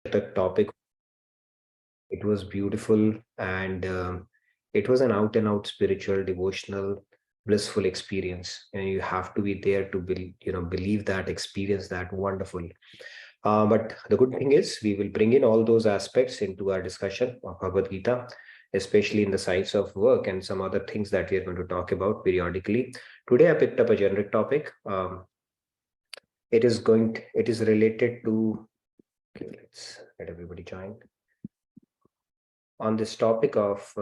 The topic, it was beautiful, and it was an out and out spiritual, devotional, blissful experience. And you have to be there to believe that, experience that. Wonderful. But the good thing is, we will bring in all those aspects into our discussion of Bhagavad Gita, especially in the science of work and some other things that we are going to talk about periodically. Today, I picked up a generic topic. It is related to, okay, let's let everybody join on this topic of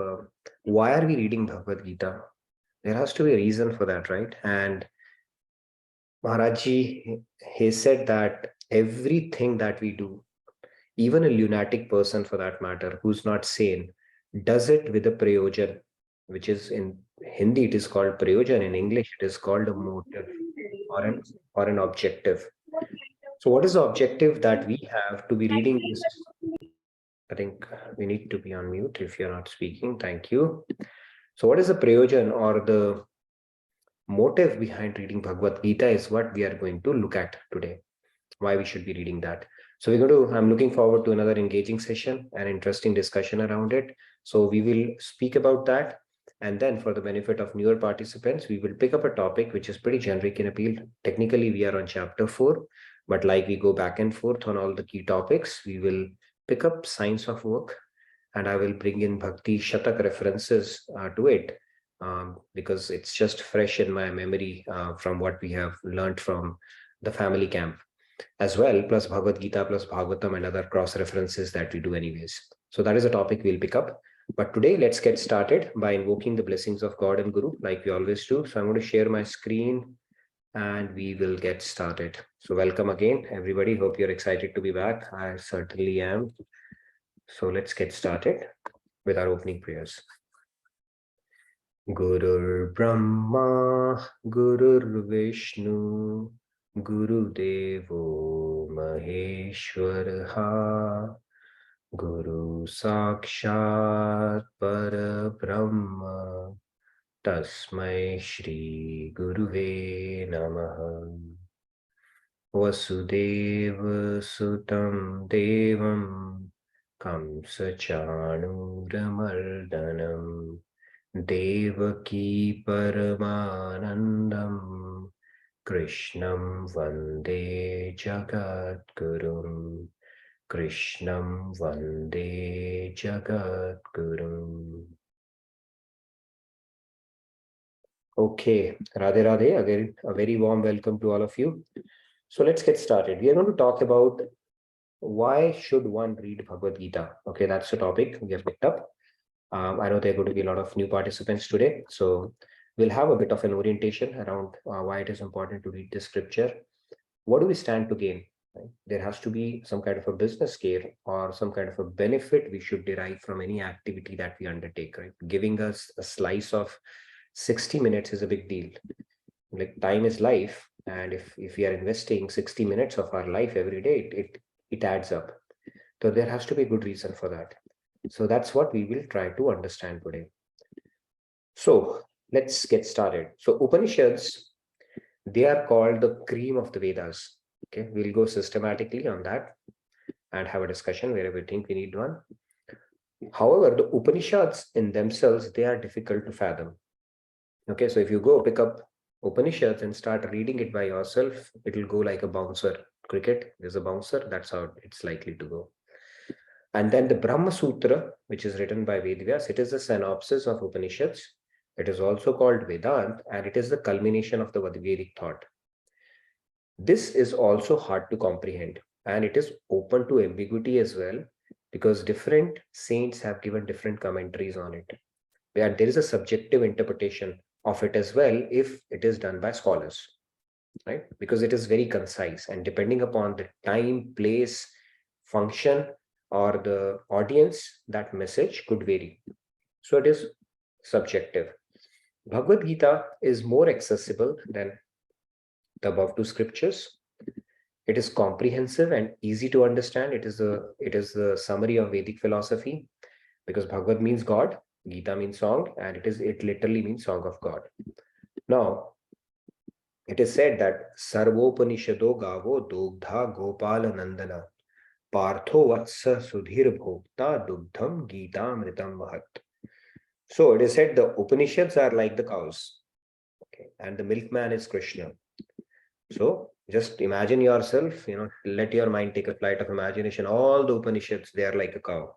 why are we reading Bhagavad Gita? There has to be a reason for that, right? And Maharajji, he said that everything that we do, even a lunatic person for that matter, who's not sane, does it with a prayojan, which is in Hindi, it is called prayojan. In English, it is called a motive or an objective. So, what is the objective that we have to be reading this? I think we need to be on mute if you're not speaking. Thank you. So, what is the prayojan or the motive behind reading Bhagavad Gita is what we are going to look at today. Why we should be reading that. So I'm looking forward to another engaging session and interesting discussion around it. So we will speak about that. And then for the benefit of newer participants, we will pick up a topic which is pretty generic in appeal. Technically, we are on chapter 4, but like we go back and forth on all the key topics, we will pick up science of work, and I will bring in Bhakti Shatak references to it because it's just fresh in my memory from what we have learned from the family camp as well, plus Bhagavad Gita, plus Bhagavatam, and other cross references that we do anyways. So that is a topic we'll pick up. But today, let's get started by invoking the blessings of God and Guru, like we always do. So I'm going to share my screen and we will get started. So welcome again, everybody. Hope you're excited to be back. I certainly am. So let's get started with our opening prayers. Gurur Brahma, Gurur Vishnu, Guru Devo Maheshwaraha, Guru Sakshat Parabrahma, Tasmai Shri Guruve Namaha. Vasudeva Sutam Devam Kamsa Chanuramardanam Devaki Paramanandam Krishnam Vande Jagadgurum. Krishnam Vande Jagadgurum. Okay, Radhe Radhe, again, a very warm welcome to all of you. So let's get started. We are going to talk about why should one read Bhagavad Gita. Okay, that's the topic we have picked up. I know there are going to be a lot of new participants today. So we'll have a bit of an orientation around why it is important to read this scripture. What do we stand to gain? Right? There has to be some kind of a business case or some kind of a benefit we should derive from any activity that we undertake. Right? Giving us a slice of 60 minutes is a big deal. Like time is life. And if we are investing 60 minutes of our life every day, it adds up. So there has to be a good reason for that. So that's what we will try to understand today. So let's get started. So Upanishads, they are called the cream of the Vedas. Okay, we'll go systematically on that and have a discussion wherever we think we need one. However, the Upanishads in themselves, they are difficult to fathom. Okay, so if you go pick up Upanishads and start reading it by yourself, it will go like a bouncer. Cricket, there's a bouncer, that's how it's likely to go. And then the Brahma Sutra, which is written by Vedvyas, it is a synopsis of Upanishads. It is also called Vedant, and it is the culmination of the Vedic thought. This is also hard to comprehend, and it is open to ambiguity as well, because different saints have given different commentaries on it. And there is a subjective interpretation of it as well if it is done by scholars, right? Because it is very concise, and depending upon the time, place, function, or the audience, that message could vary. So it is subjective. Bhagavad Gita is more accessible than the above two scriptures. It is comprehensive and easy to understand. It is the summary of Vedic philosophy, because Bhagavad means God, Gita means song, and it literally means song of God. Now, it is said that Sarvopanishado Gavo Dogdha Gopala Nandana. Partho vatsa sudhir bhokta dugdham gita mritam vahat. So it is said the Upanishads are like the cows, okay, and the milkman is Krishna. So just imagine yourself, let your mind take a flight of imagination. All the Upanishads, they are like a cow.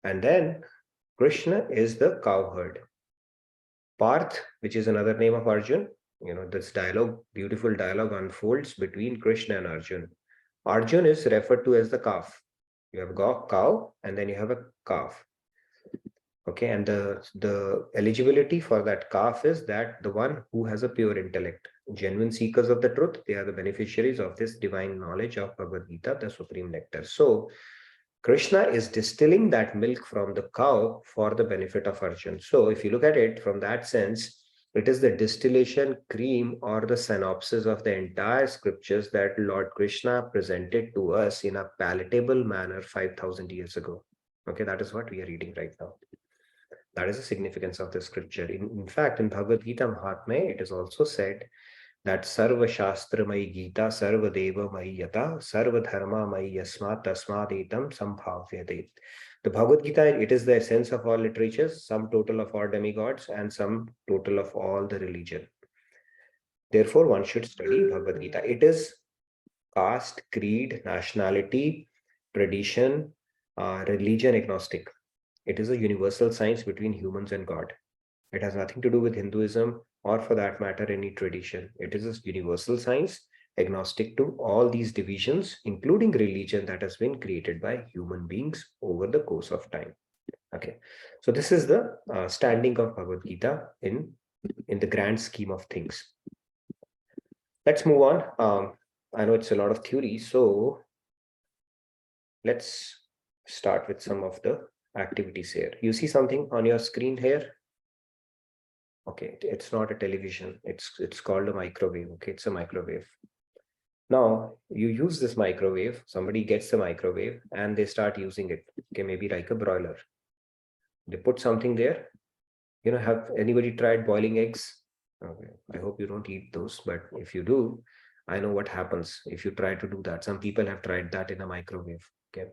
And then Krishna is the cowherd. Parth, which is another name of Arjun, this dialogue, beautiful dialogue unfolds between Krishna and Arjun. Arjun is referred to as the calf. You have a cow and then you have a calf. Okay, and the eligibility for that calf is that the one who has a pure intellect. Genuine seekers of the truth, they are the beneficiaries of this divine knowledge of Bhagavad Gita, the supreme nectar. So Krishna is distilling that milk from the cow for the benefit of Arjun. So if you look at it from that sense, it is the distillation cream or the synopsis of the entire scriptures that Lord Krishna presented to us in a palatable manner 5,000 years ago. Okay, that is what we are reading right now. That is the significance of the scripture. In fact, in Bhagavad Gita Mahatmya, it is also said that Sarva Shastra Mai Gita, Sarva Deva Mai Yata, Sarva Dharma Mai Yasmat Tasmad Etam Sambhavyate. The Bhagavad Gita, it is the essence of all literatures, sum total of all demigods, and sum total of all the religion. Therefore, one should study Bhagavad Gita. It is caste, creed, nationality, tradition, religion agnostic. It is a universal science between humans and God. It has nothing to do with Hinduism or, for that matter, any tradition. It is a universal science agnostic to all these divisions, including religion that has been created by human beings over the course of time. Okay, so this is the standing of Bhagavad Gita in the grand scheme of things. Let's move on. I know it's a lot of theory, so let's start with some of the activities here. You see something on your screen here? Okay, it's not a television. It's called a microwave. Okay, it's a microwave. Now you use this microwave. Somebody gets the microwave and they start using it. Okay, maybe like a broiler. They put something there. Have anybody tried boiling eggs? Okay, I hope you don't eat those, but if you do, I know what happens if you try to do that. Some people have tried that in a microwave. Okay,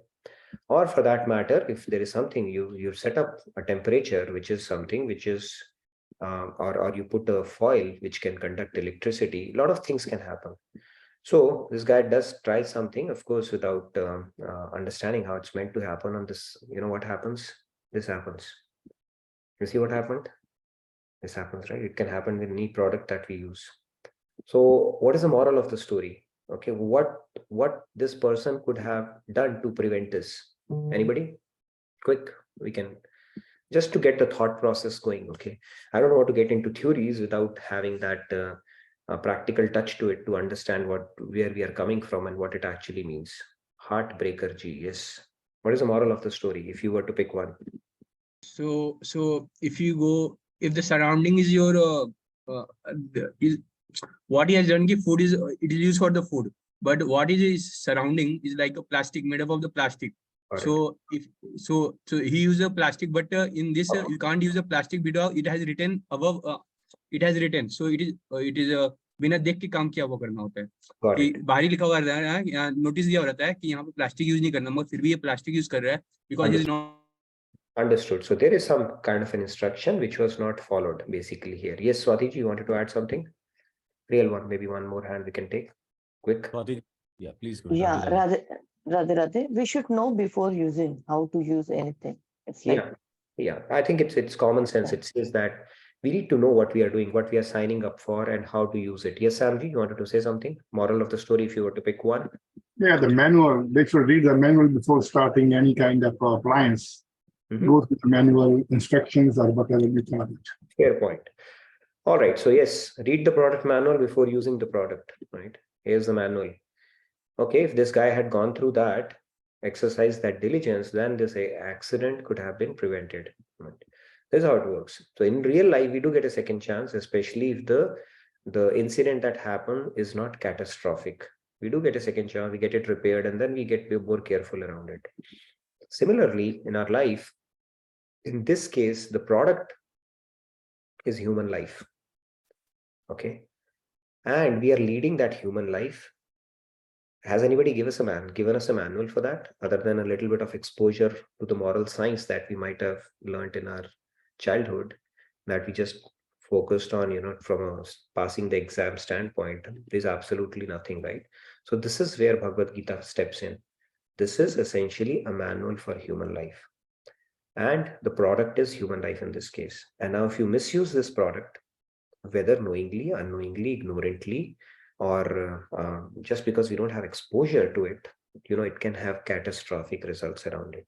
or for that matter, if there is something you set up a temperature, which is something which is or you put a foil which can conduct electricity, a lot of things can happen. So this guy does try something, of course, without understanding how it's meant to happen on this. What happens? This happens. You see what happened? This happens, right? It can happen with any product that we use. So what is the moral of the story? Okay, what this person could have done to prevent this? Anybody? Quick, we can just to get the thought process going. Okay, I don't want to get into theories without having that practical touch to it to understand where we are coming from and what it actually means. Heartbreaker G, yes. What is the moral of the story if you were to pick one? So if the surrounding is your what he has done, food is it is used for the food, but what is his surrounding is like a plastic made up of the plastic. So he used a plastic, but in this you can't use a plastic because it has written above. It has written, so it is बिना देख के काम किया वो करना होता है कि बाहरी लिखा हुआ रहता है, नोटिस दिया रहता है कि यहाँ पे प्लास्टिक यूज नहीं करना, मगर फिर भी ये प्लास्टिक यूज कर रहा है because he is not. Understood. So there is some kind of an instruction which was not followed basically here. Yes, Swati, you wanted to add something? Real one, maybe one more hand we can take. Quick. Swati, yeah, please go. Yeah, Radhe, we should know before using how to use anything. It's like, yeah. I think it's common sense. It says that we need to know what we are doing, what we are signing up for, and how to use it. Yes, Samji, you wanted to say something? Moral of the story, if you were to pick one. Yeah, the manual. They should read the manual before starting any kind of appliance. Go through the manual instructions or whatever you call it. Fair point. All right. So yes, read the product manual before using the product. Right. Here's the manual. Okay, if this guy had gone through that, exercised that diligence, then this accident could have been prevented. Right. This is how it works. So in real life, we do get a second chance, especially if the incident that happened is not catastrophic. We do get a second chance, we get it repaired, and then we get more careful around it. Similarly, in our life, in this case, the product is human life. Okay. And we are leading that human life Has anybody given us a manual for that, other than a little bit of exposure to the moral science that we might have learned in our childhood, that we just focused on, from a passing the exam standpoint? There's absolutely nothing, right? So this is where Bhagavad Gita steps in. This is essentially a manual for human life. And the product is human life in this case. And now if you misuse this product, whether knowingly, unknowingly, ignorantly, or just because we don't have exposure to it, it can have catastrophic results around it.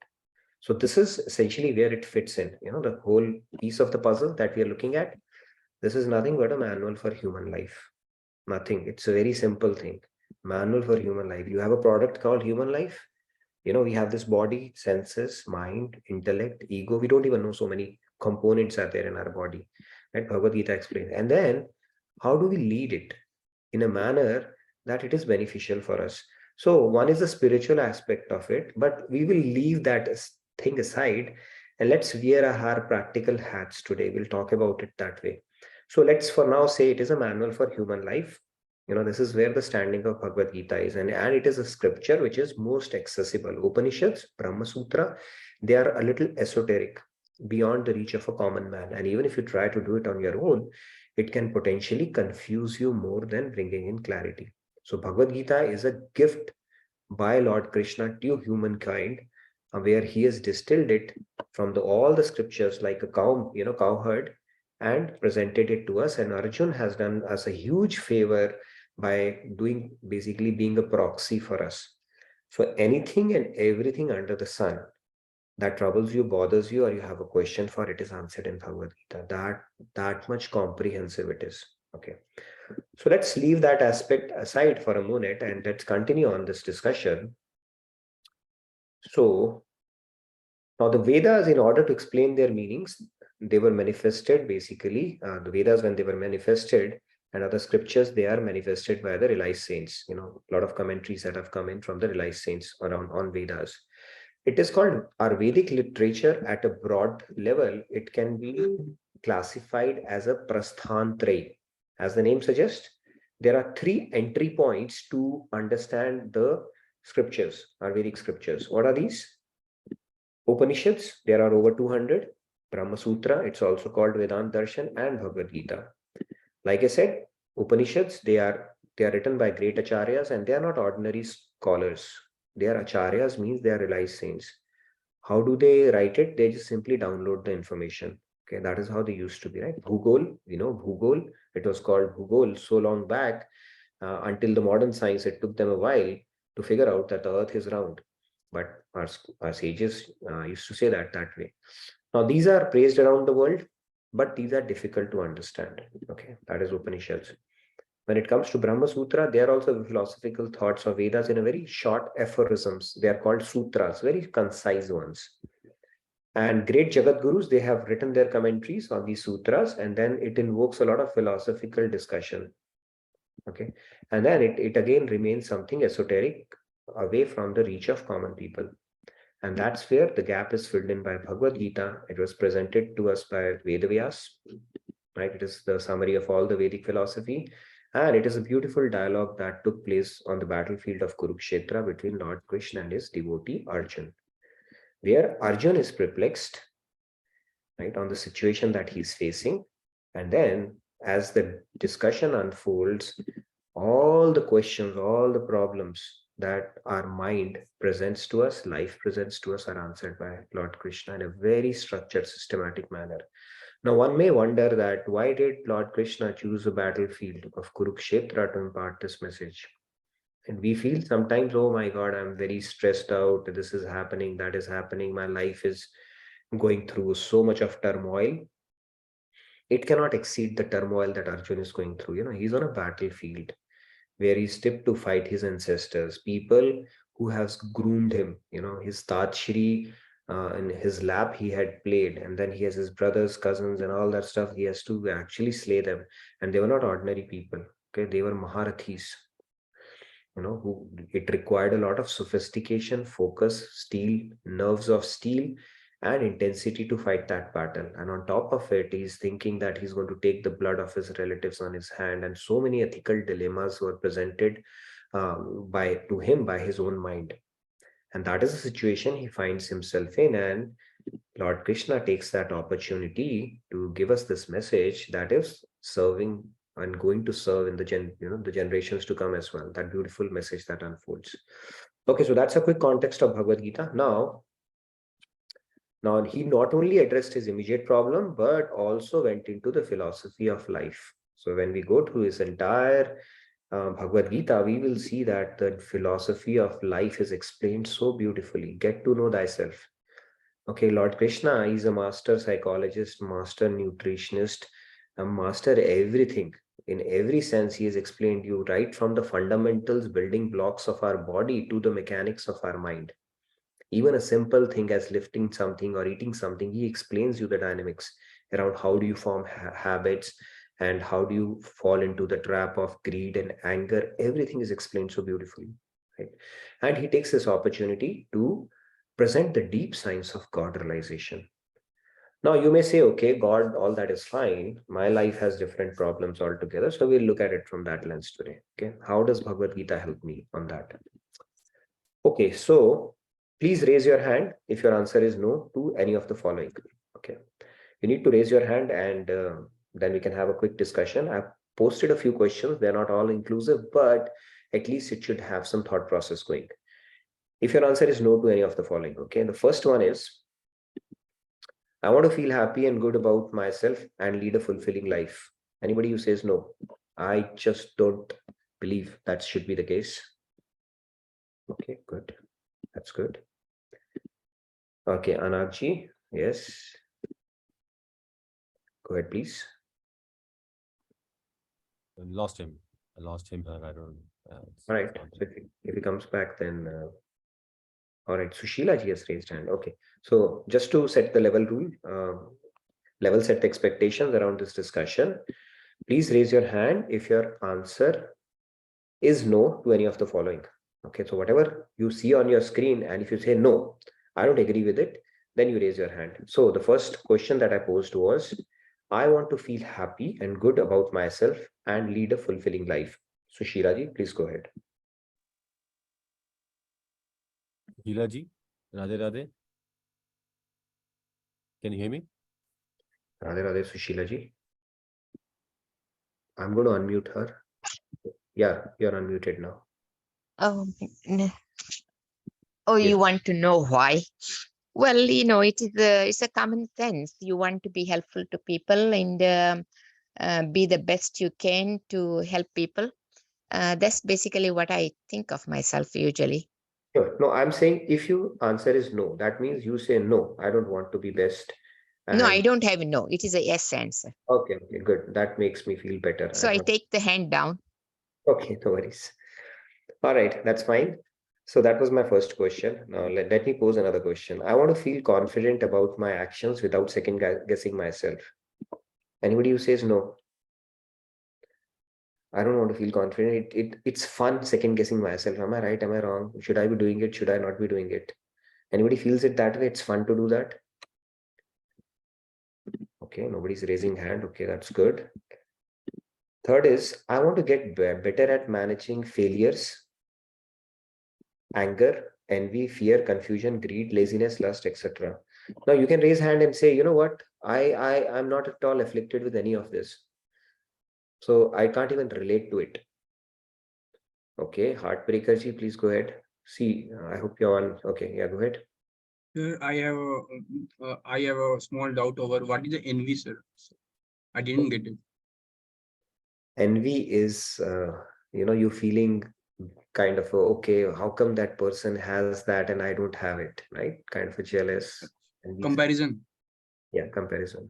So this is essentially where it fits in, the whole piece of the puzzle that we are looking at. This is nothing but a manual for human life. Nothing. It's a very simple thing. Manual for human life. You have a product called human life. We have this body, senses, mind, intellect, ego. We don't even know so many components are there in our body. Right? Bhagavad Gita explains. And then how do we lead it in a manner that it is beneficial for us? So one is the spiritual aspect of it, but we will leave that thing aside and let's wear our practical hats today. We'll talk about it that way. So let's for now say it is a manual for human life. This is where the standing of Bhagavad Gita is, and it is a scripture which is most accessible. Upanishads, Brahma Sutra, they are a little esoteric, beyond the reach of a common man. And even if you try to do it on your own, it can potentially confuse you more than bringing in clarity. So Bhagavad Gita is a gift by Lord Krishna to humankind, where he has distilled it from all the scriptures like a cowherd, and presented it to us. And Arjun has done us a huge favor by basically being a proxy for us. So anything and everything under the sun that troubles you, bothers you, or you have a question for, it is answered in Bhagavad Gita. That much comprehensive it is. Okay. So let's leave that aspect aside for a minute and let's continue on this discussion. So now the Vedas, in order to explain their meanings, they were manifested basically, the Vedas, when they were manifested, and other scriptures, they are manifested by the realized saints. A lot of commentaries that have come in from the realized saints on Vedas. It is called our Vedic literature at a broad level. It can be classified as a prasthantraya. As the name suggests, there are 3 entry points to understand the scriptures, our Vedic scriptures. What are these? Upanishads, there are over 200. Brahma Sutra, it's also called Vedanta Darshan, and Bhagavad Gita. Like I said, Upanishads, they are written by great acharyas, and they are not ordinary scholars. They are acharyas, means they are realized saints. How do they write it? They just simply download the information. Okay, that is how they used to be, right? Bhugol, Bhugol, it was called Bhugol so long back, until the modern science, it took them a while to figure out that the earth is round. But our sages used to say that way. Now, these are praised around the world, but these are difficult to understand. Okay, that is Upanishads. When it comes to Brahma Sutra, they are also the philosophical thoughts of Vedas in a very short aphorisms. They are called sutras, very concise ones. And great Jagat Gurus, they have written their commentaries on these sutras, and then it invokes a lot of philosophical discussion. Okay, and then it again remains something esoteric, away from the reach of common people. And that's where the gap is filled in by Bhagavad Gita. It was presented to us by Vedavyas, right? It is the summary of all the Vedic philosophy. And it is a beautiful dialogue that took place on the battlefield of Kurukshetra between Lord Krishna and his devotee Arjun, where Arjun is perplexed, right, on the situation that he's facing. And then as the discussion unfolds, all the questions, all the problems that our mind presents to us, life presents to us, are answered by Lord Krishna in a very structured, systematic manner. Now, one may wonder that why did Lord Krishna choose the battlefield of Kurukshetra to impart this message? And we feel sometimes, oh my God, I'm very stressed out. This is happening, that is happening. My life is going through so much of turmoil. It cannot exceed the turmoil that Arjun is going through. He's on a battlefield where he's tipped to fight his ancestors, people who has groomed him. His Tatshri, in his lap he had played, and then he has his brothers, cousins, and all that stuff. He has to actually slay them, and they were not ordinary people. Okay, they were Maharathis. Who it required a lot of sophistication, focus, steel, nerves of steel, and intensity to fight that battle. And on top of it, he's thinking that he's going to take the blood of his relatives on his hand, and so many ethical dilemmas were presented by his own mind. And that is the situation he finds himself in. And Lord Krishna takes that opportunity to give us this message that is serving and going to serve in the the generations to come as well. That beautiful message that unfolds. Okay, so that's a quick context of Bhagavad Gita. Now he not only addressed his immediate problem, but also went into the philosophy of life. So when we go through his entire Bhagavad Gita, we will see that the philosophy of life is explained so beautifully. Get to know thyself. Okay, Lord Krishna is a master psychologist, master nutritionist, a master everything. In every sense, he has explained you right from the fundamentals, building blocks of our body to the mechanics of our mind. Even a simple thing as lifting something or eating something, he explains you the dynamics around how do you form habits and how do you fall into the trap of greed and anger. Everything is explained so beautifully, right? And he takes this opportunity to present the deep science of God realization. Now you may say, okay, God, all that is fine. My life has different problems altogether. So we'll look at it from that lens today. Okay, how does Bhagavad Gita help me on that? Okay, so please raise your hand if your answer is no to any of the following. Okay, you need to raise your hand, and then we can have a quick discussion. I've posted a few questions. They're not all inclusive, but at least it should have some thought process going. If your answer is no to any of the following, okay, the first one is, I want to feel happy and good about myself and lead a fulfilling life. Anybody who says no, I just don't believe that should be the case. Okay, good. That's good. Okay, Anakji, yes. Go ahead, please. I lost him. I don't. All right. So if he comes back, then all right. Sushila ji has raised hand. Okay. So just to set the level rule, level set the expectations around this discussion. Please raise your hand if your answer is no to any of the following. Okay. So whatever you see on your screen, and if you say no, I don't agree with it, then you raise your hand. So the first question that I posed was, I want to feel happy and good about myself and lead a fulfilling life. Sushila ji, please go ahead. Hila ji, Radhe Radhe. Can you hear me? Radhe Radhe, Sushila ji. I'm going to unmute her. Yeah, you're unmuted now. Oh, oh, Yes. you want to know why? Well, it's a common sense. You want to be helpful to people and be the best you can to help people. That's basically what I think of myself usually. Sure. No, I'm saying if your answer is no, that means you say no, I don't want to be best. No, I And don't have a no. It is a yes answer. okay, good. That makes me feel better. So I take the hand down. Okay, no worries. All right, that's fine. So that was my first question. Now let me pose another question. I want to feel confident about my actions without second guessing myself. Anybody who says no, I don't want to feel confident. It's fun second guessing myself. Am I right? Am I wrong? Should I be doing it? Should I not be doing it? Anybody feels it that way? It's fun to do that. Okay, nobody's raising hand. Okay, that's good. Third is, I want to get better at managing failures, anger, envy, fear, confusion, greed, laziness, lust, etc. Now you can raise hand and say, you know what? I'm not at all afflicted with any of this. So I can't even relate to it. Okay, Heartbreaker ji, please go ahead. See, I hope you're on. Okay, yeah, go ahead. Sir, I have a small doubt over what is the envy, sir. I didn't get it. Envy is, you feeling kind of, okay, how come that person has that and I don't have it, right? Kind of a jealous. Comparison. Yeah, comparison.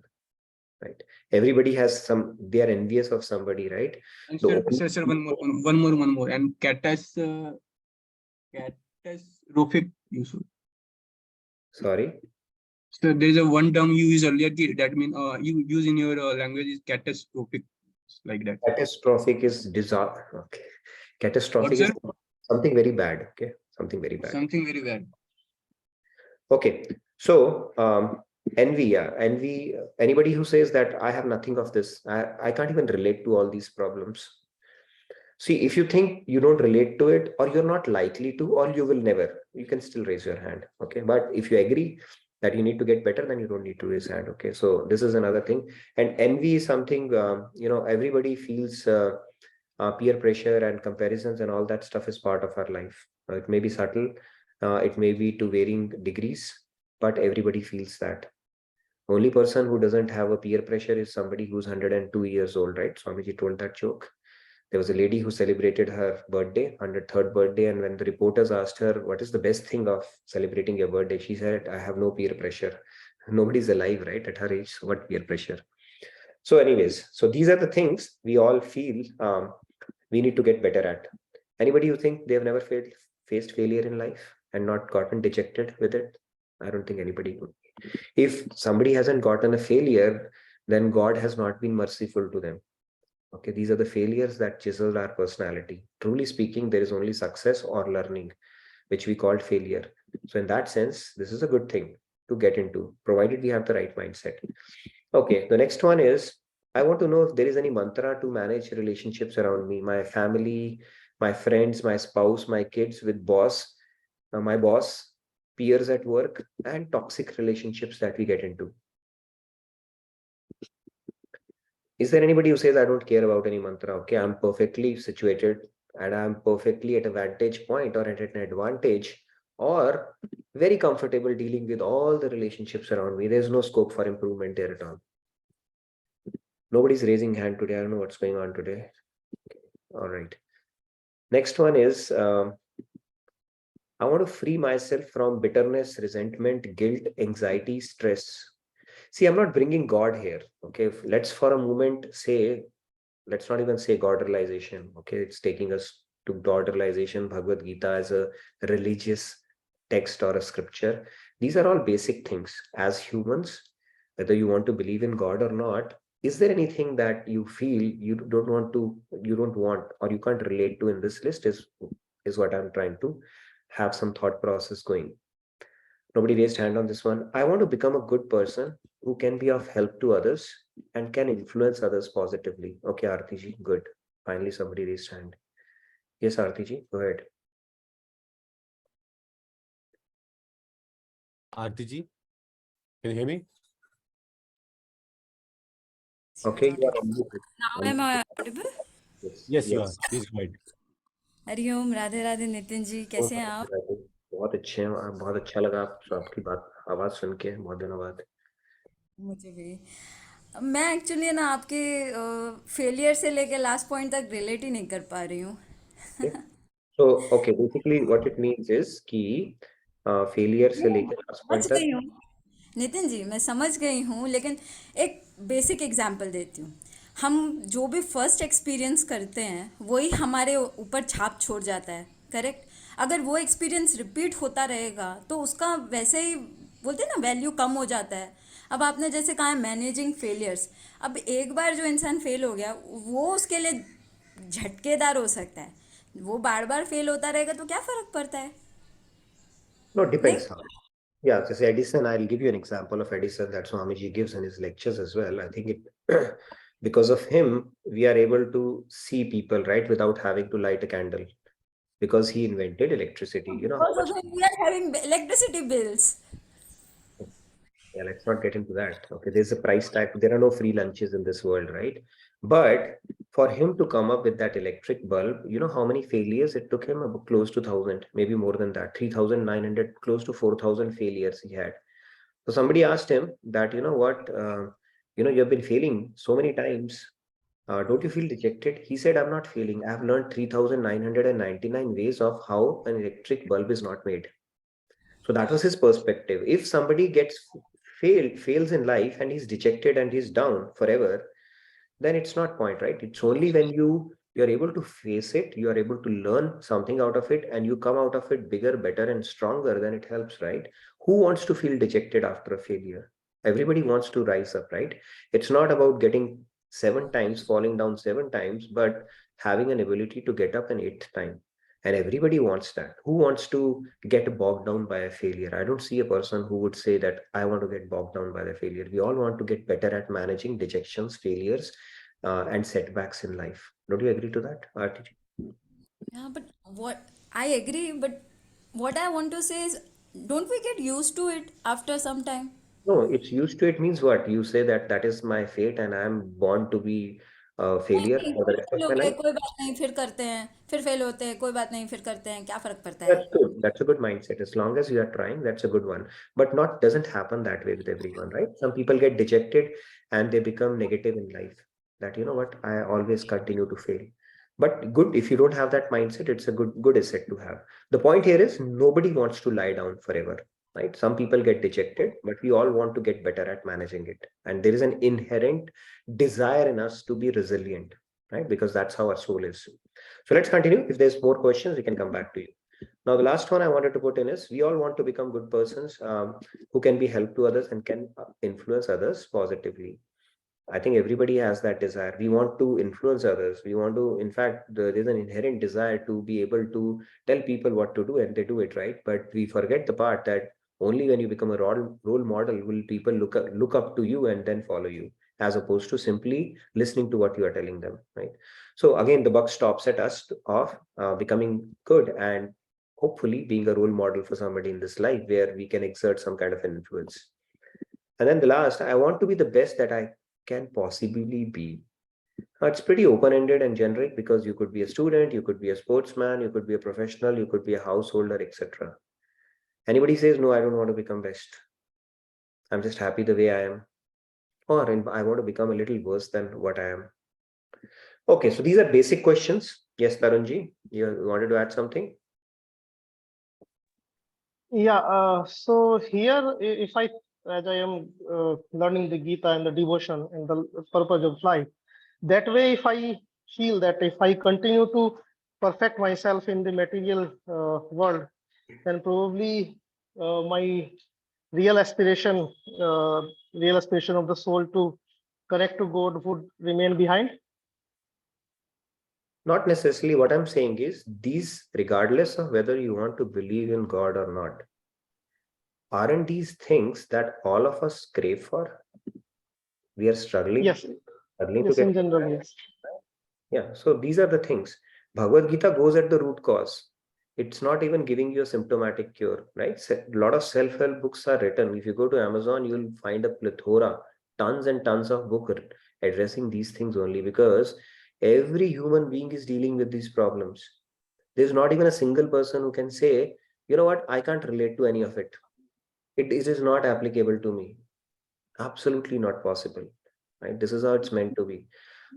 Right. Everybody has they are envious of somebody, right? And sir, one more. And catastrophic use. Sorry. So there is a one term you used earlier that means you use in your language is catastrophic, like that. Catastrophic is disaster. Okay. Catastrophic is something very bad. Okay. Something very bad. Something very bad. Okay. So envy, yeah. Envy, anybody who says that I have nothing of this, I can't even relate to all these problems. See, if you think you don't relate to it, or you're not likely to, or you will never, you can still raise your hand. Okay. But if you agree that you need to get better, then you don't need to raise hand. Okay. So this is another thing. And envy is something, everybody feels peer pressure and comparisons and all that stuff is part of our life. It may be subtle, it may be to varying degrees, but everybody feels that. Only person who doesn't have a peer pressure is somebody who's 102 years old, right? Swamiji told that joke. There was a lady who celebrated her birthday, 103rd birthday, and when the reporters asked her, what is the best thing of celebrating your birthday? She said, I have no peer pressure. Nobody's alive, right? At her age, so what peer pressure? So anyways, so these are the things we all feel we need to get better at. Anybody who think they have never faced failure in life and not gotten dejected with it? I don't think anybody would. If somebody hasn't gotten a failure, then God has not been merciful to them. Okay, these are the failures that chisel our personality. Truly speaking, there is only success or learning, which we called failure. So in that sense, this is a good thing to get into, provided we have the right mindset. Okay, the next one is, I want to know if there is any mantra to manage relationships around me, my family, my friends, my spouse, my kids, with my boss, peers at work, and toxic relationships that we get into. Is there anybody who says, I don't care about any mantra? Okay, I'm perfectly situated and I'm perfectly at a vantage point or at an advantage, or very comfortable dealing with all the relationships around me. There's no scope for improvement there at all. Nobody's raising hand today. I don't know what's going on today. All right. Next one is, I want to free myself from bitterness, resentment, guilt, anxiety, stress. See, I'm not bringing God here. Okay, let's for a moment say, let's not even say God realization. Okay, it's taking us to God realization, Bhagavad Gita as a religious text or a scripture. These are all basic things. As humans, whether you want to believe in God or not, is there anything that you feel you don't want, or you can't relate to in this list? Is what I'm trying to have some thought process going. Nobody raised hand on this one. I want to become a good person who can be of help to others and can influence others positively. Okay, Aarti ji, good. Finally, somebody raised hand. Yes, Aarti ji, go ahead. Aarti ji, can you hear me? Okay, you are unmuted. Now am I audible? Yes, you are. Please go ahead. Hariom Radhe Radhe Nitin ji कैसे हैं आप? बहुत अच्छे हैं, बहुत अच्छा लगा आपकी बात आवाज सुन के, बहुत दिनों बाद। मुझे भी मैं एक्चुअली ना आपके फेलियर से लेके लास्ट पॉइंट तक रिलेट ही नहीं कर पा रही हूँ। So okay, basically what it means is कि फेलियर से लेकर लास्ट समझ पॉइंट गई तक। हूँ नितिन जी, मैं समझ गई हूँ, लेकिन एक बेसिक एग्जांपल देती हूँ। हम जो भी फर्स्ट एक्सपीरियंस करते हैं वही हमारे ऊपर छाप छोड़ जाता है, करेक्ट? अगर वो एक्सपीरियंस रिपीट होता रहेगा तो उसका वैसे ही बोलते हैं ना वैल्यू कम हो जाता है। अब आपने जैसे कहा है मैनेजिंग फेलियर्स, अब एक बार जो इंसान फेल हो गया वो उसके लिए झटकेदार हो सकता है, वो बार बार फेल होता रहेगा तो क्या फर्क पड़ता है? No, नहीं? depends. Yeah, so say Edison, I'll give you an example of Edison that Swamiji gives in his lectures as well. I think it because of him, we are able to see people, right, without having to light a candle, because he invented electricity. You know how Because much. of him, we are having electricity bills. Yeah, let's not get into that. Okay, there's a price tag. There are no free lunches in this world, right? But for him to come up with that electric bulb, you know how many failures it took him? About close to 1,000, maybe more than that, 3,900, close to 4,000 failures he had. So somebody asked him that, you know what, you have been failing so many times. Don't you feel dejected? He said, I'm not failing. I've learned 3,999 ways of how an electric bulb is not made. So that was his perspective. If somebody fails in life and he's dejected and he's down forever, then it's not point, right? It's only when you're able to face it, you are able to learn something out of it, and you come out of it bigger, better, and stronger, then it helps, right? Who wants to feel dejected after a failure? Everybody wants to rise up, right? It's not about getting 7 times, falling down 7 times, but having an ability to get up an 8th time. And everybody wants that. Who wants to get bogged down by a failure? I don't see a person who would say that I want to get bogged down by the failure. We all want to get better at managing dejections, failures, and setbacks in life. Don't you agree to that, Aarti? Yeah, but what I agree, but what I want to say is, don't we get used to it after some time? No, it's used to it means what? You say that that is my fate and I'm born to be a failure नहीं, for the फिर rest of fail हो my गए life. कोई बात नहीं, फिर करते हैं, फिर फेल होते हैं कोई बात नहीं, फिर करते हैं, क्या फर्क पड़ता है? That's good. That's a good mindset. As long as you are trying, that's a good one. But not doesn't happen that way with everyone, right? Some people get dejected and they become negative in life. That you know what, I always continue to fail. But good if you don't have that mindset, it's a good asset to have. The point here is nobody wants to lie down forever, right? Some people get dejected, but we all want to get better at managing it. And there is an inherent desire in us to be resilient, right? Because that's how our soul is. So let's continue. If there's more questions, we can come back to you. Now, the last one I wanted to put in is we all want to become good persons who can be help to others and can influence others positively. I think everybody has that desire. We want to influence others. We want to, in fact, there's an inherent desire to be able to tell people what to do and they do it, right? But we forget the part that only when you become a role model will people look up to you and then follow you, as opposed to simply listening to what you are telling them, right? So again, the buck stops at us of becoming good and hopefully being a role model for somebody in this life where we can exert some kind of an influence. And then the last, I want to be the best that I can possibly be. It's pretty open-ended and generic because you could be a student, you could be a sportsman, you could be a professional, you could be a householder, etc. Anybody says, no, I don't want to become best. I'm just happy the way I am. Or I want to become a little worse than what I am. Okay, so these are basic questions. Yes, Tarunji, you wanted to add something? Yeah, so here, if I, as I am learning the Gita and the devotion and the purpose of life, that way, if I feel that if I continue to perfect myself in the material world, then probably my real aspiration, uh, real aspiration of the soul to connect to God would remain behind. Not necessarily. What I'm saying is these, regardless of whether you want to believe in God or not, aren't these things that all of us crave for? We are struggling Yes, to yes, get in general, yes. Yeah, so these are the things. Bhagavad Gita goes at the root cause. It's not even giving you a symptomatic cure, right? A lot of self-help books are written. If you go to Amazon, you'll find a plethora, tons and tons of books addressing these things only because every human being is dealing with these problems. There's not even a single person who can say, you know what, I can't relate to any of it. It is not applicable to me. Absolutely not possible, right? This is how it's meant to be.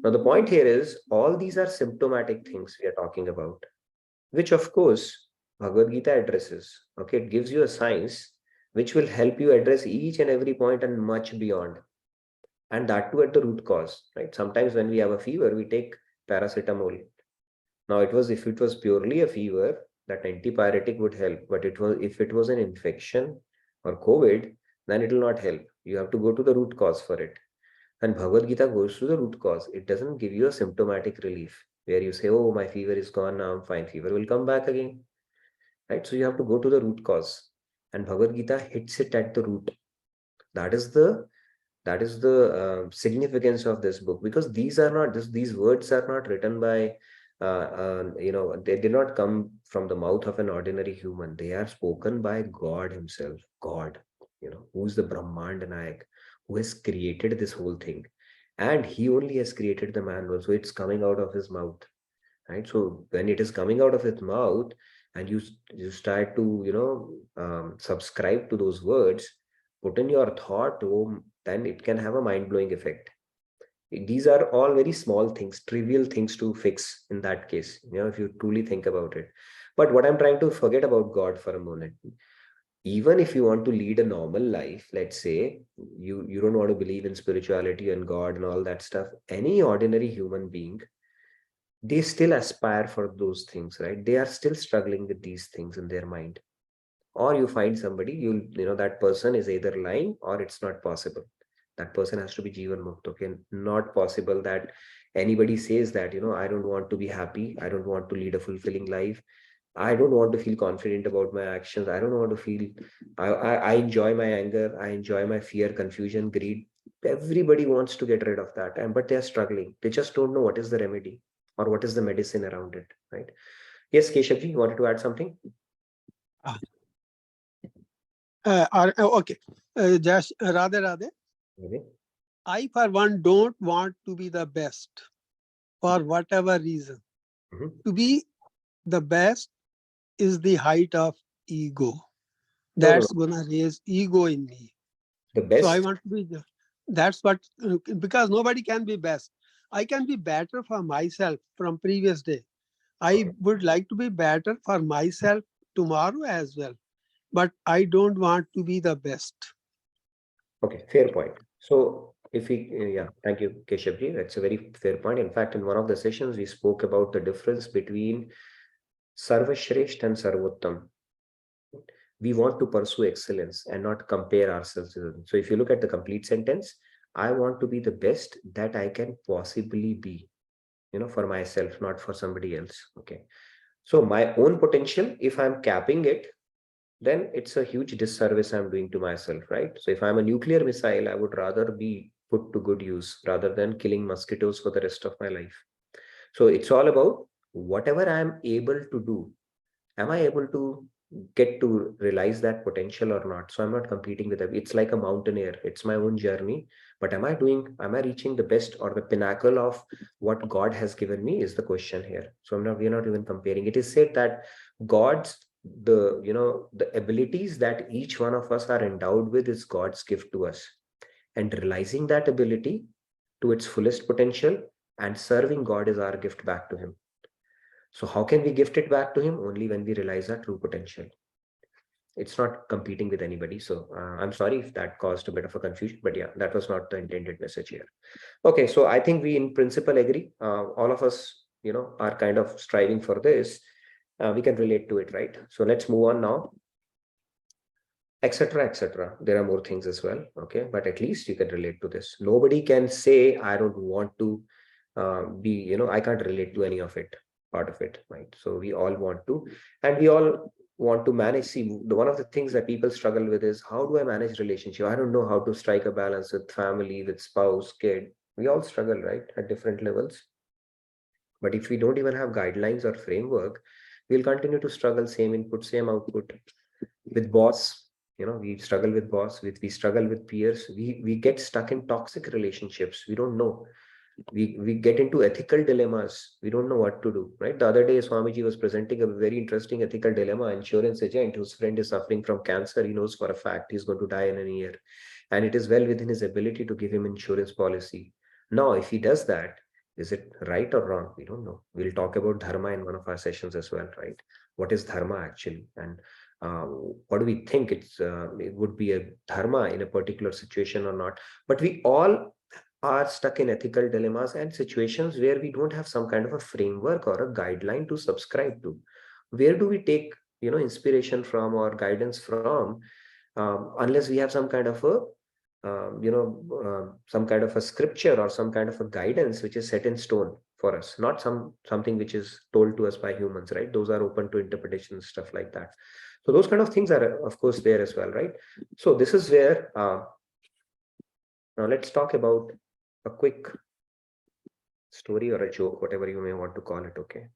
Now, the point here is all these are symptomatic things we are talking about, which of course Bhagavad Gita addresses. Okay, it gives you a science which will help you address each and every point and much beyond. And that too at the root cause, right? Sometimes when we have a fever, we take paracetamol. Now, if it was purely a fever, that antipyretic would help. But if it was an infection or COVID, then it will not help. You have to go to the root cause for it. And Bhagavad Gita goes to the root cause. It doesn't give you a symptomatic relief where you say, oh, my fever is gone now, I'm fine. Fever will come back again. Right? So you have to go to the root cause. And Bhagavad Gita hits it at the root. That is the significance of this book because these words are not written by they did not come from the mouth of an ordinary human. They are spoken by God himself, God, who is the Brahmand Nayak, who has created this whole thing, and he only has created the man world, so it's coming out of his mouth, right? So when it is coming out of his mouth and you start to subscribe to those words, put in your thought, then it can have a mind-blowing effect. These are all very small things, trivial things to fix in that case, if you truly think about it. But what I'm trying to forget about God for a moment, even if you want to lead a normal life, let's say you don't want to believe in spirituality and God and all that stuff, any ordinary human being, they still aspire for those things, right? They are still struggling with these things in their mind. Or you find somebody, that person is either lying or it's not possible. That person has to be Jivan Mukta. Okay, not possible that anybody says that, I don't want to be happy. I don't want to lead a fulfilling life. I don't want to feel confident about my actions. I don't want to feel, I enjoy my anger. I enjoy my fear, confusion, greed. Everybody wants to get rid of that. But they're struggling. They just don't know what is the remedy or what is the medicine around it, right? Yes, Keshavji, you wanted to add something? Okay. Just Radhe. Okay. I, for one, don't want to be the best for whatever reason. Mhm. To be the best is the height of ego. No, no, That's gonna raise ego in me. the So I best. want to be that's what, because nobody can be best. I can be better for myself from previous day. I would like to be better for myself tomorrow as well. But I don't want to be the best. Okay, fair point. So if we, yeah, thank you, Keshavji. That's a very fair point. In fact, in one of the sessions, we spoke about the difference between Sarvashresht and Sarvottam. We want to pursue excellence and not compare ourselves with them. So if you look at the complete sentence, I want to be the best that I can possibly be, for myself, not for somebody else. Okay. So my own potential, if I'm capping it, then it's a huge disservice I'm doing to myself, right? So if I'm a nuclear missile, I would rather be put to good use rather than killing mosquitoes for the rest of my life. So it's all about whatever I'm able to do. Am I able to get to realize that potential or not? So I'm not competing with them. It's like a mountaineer. It's my own journey. But am I reaching the best or the pinnacle of what God has given me is the question here. So we're not even comparing. It is said that God's, the abilities that each one of us are endowed with is God's gift to us. And realizing that ability to its fullest potential and serving God is our gift back to him. So how can we gift it back to him? Only when we realize our true potential. It's not competing with anybody. So I'm sorry if that caused a bit of a confusion, but yeah, that was not the intended message here. Okay, so I think we in principle agree. All of us, are kind of striving for this. We can relate to it, right? So let's move on now. Etc. etc. There are more things as well. Okay, but at least you can relate to this. Nobody can say I don't want to be. I can't relate to any of it. Part of it, right? So we all want to, and we all want to manage. See, one of the things that people struggle with is how do I manage relationship? I don't know how to strike a balance with family, with spouse, kid. We all struggle, right, at different levels. But if we don't even have guidelines or framework, we'll continue to struggle. Same input, same output. With boss, we struggle with boss. We struggle with peers. We get stuck in toxic relationships. We don't know. We get into ethical dilemmas. We don't know what to do, right? The other day, Swamiji was presenting a very interesting ethical dilemma. Insurance agent whose friend is suffering from cancer. He knows for a fact he's going to die in a year. And it is well within his ability to give him insurance policy. Now, if he does that, is it right or wrong? We don't know. We'll talk about dharma in one of our sessions as well, right? What is dharma actually? And what do we think it would be a dharma in a particular situation or not? But we all are stuck in ethical dilemmas and situations where we don't have some kind of a framework or a guideline to subscribe to. Where do we take inspiration from or guidance from, unless we have some kind of a some kind of a scripture or some kind of a guidance which is set in stone for us, not something which is told to us by humans, right? Those are open to interpretation, stuff like that. So those kind of things are, of course, there as well, right? So this is where now let's talk about a quick story or a joke, whatever you may want to call it. Okay,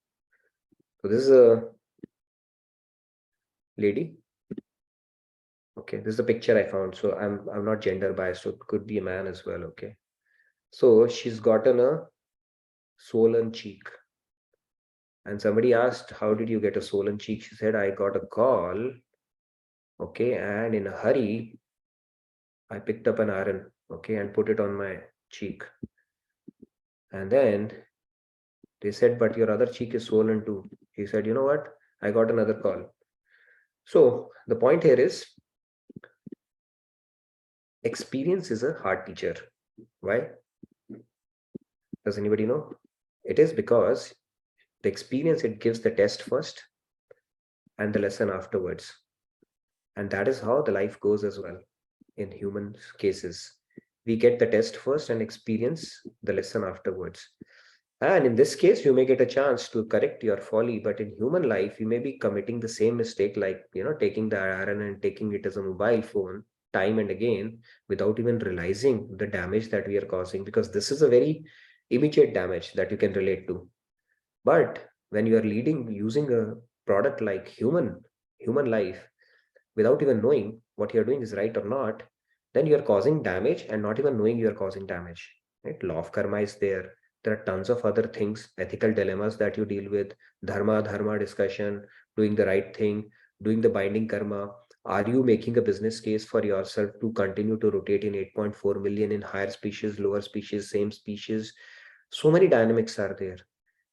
so this is a lady. Okay, this is the picture I found. So I'm not gender biased, so it could be a man as well. Okay, so she's gotten a swollen cheek, and somebody asked, "How did you get a swollen cheek?" She said, "I got a call. Okay, and in a hurry, I picked up an iron. Okay, and put it on my cheek, and then they said, but your other cheek is swollen too." He said, "You know what? I got another call." So the point here is experience is a hard teacher. Why? Does anybody know? It is because the experience, it gives the test first and the lesson afterwards. And that is how the life goes as well in human cases. We get the test first and experience the lesson afterwards. And in this case, you may get a chance to correct your folly, but in human life, you may be committing the same mistake, like, taking the iron and taking it as a mobile phone time and again, without even realizing the damage that we are causing, because this is a very immediate damage that you can relate to. But when you are leading using a product like human life without even knowing what you're doing is right or not, then you're causing damage and not even knowing you're causing damage. Right? Law of karma is there. There are tons of other things, ethical dilemmas that you deal with, dharma discussion, doing the right thing, doing the binding karma. Are you making a business case for yourself to continue to rotate in 8.4 million in higher species, lower species, same species? So many dynamics are there.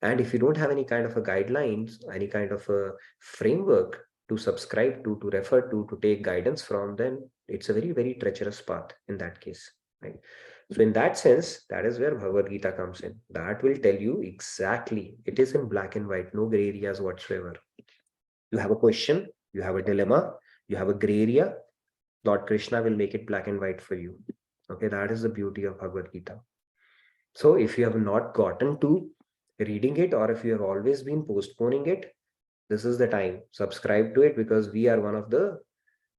And if you don't have any kind of a guidelines, any kind of a framework to subscribe to refer to take guidance from, then it's a very, very treacherous path in that case, right? So in that sense, that is where Bhagavad Gita comes in. That will tell you exactly, it is in black and white, no gray areas whatsoever. You have a question, you have a dilemma, you have a gray area, Lord Krishna will make it black and white for you. Okay, that is the beauty of Bhagavad Gita. So if you have not gotten to reading it, or if you have always been postponing it, this is the time. Subscribe to it, because we are one of the